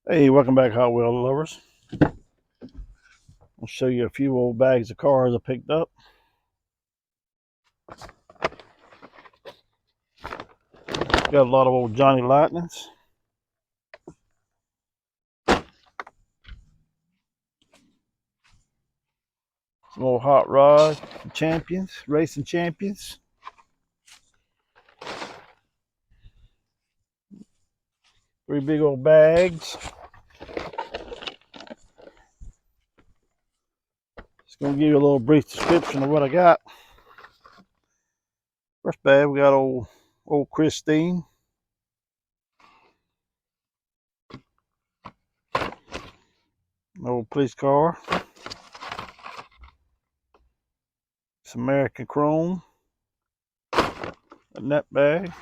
Hey, welcome back, Hot Wheel lovers. I'll show you a few old bags of cars I picked up. Got a lot of old Johnny Lightnings. Some old hot rod champions, racing champions. Three big old bags. Just gonna give you a little brief description of what I got. First bag, we got old Christine. An old police car. Some American Chrome. In that bag.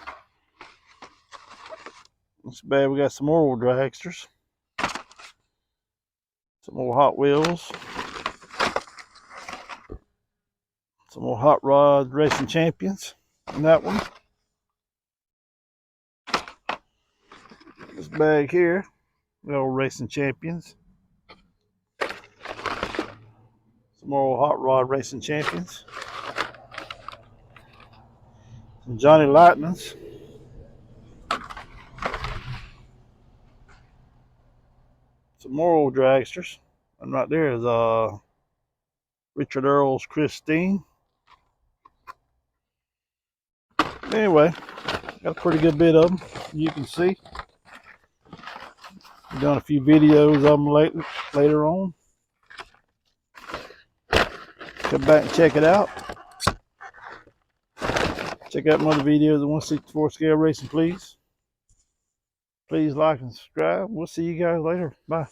This bag, we got some more old dragsters. Some old Hot Wheels. Some more hot rod racing champions in that one. This bag here, the old racing champions. Some more hot rod racing champions. Some Johnny Lightnings. Some more old dragsters. And right there is Richard Earl's Christine. Anyway, got a pretty good bit of them. You can see. I've done a few videos of them later on. Come back and check it out. Check out my other videos of 1/64 scale racing, please. Please like and subscribe. We'll see you guys later. Bye.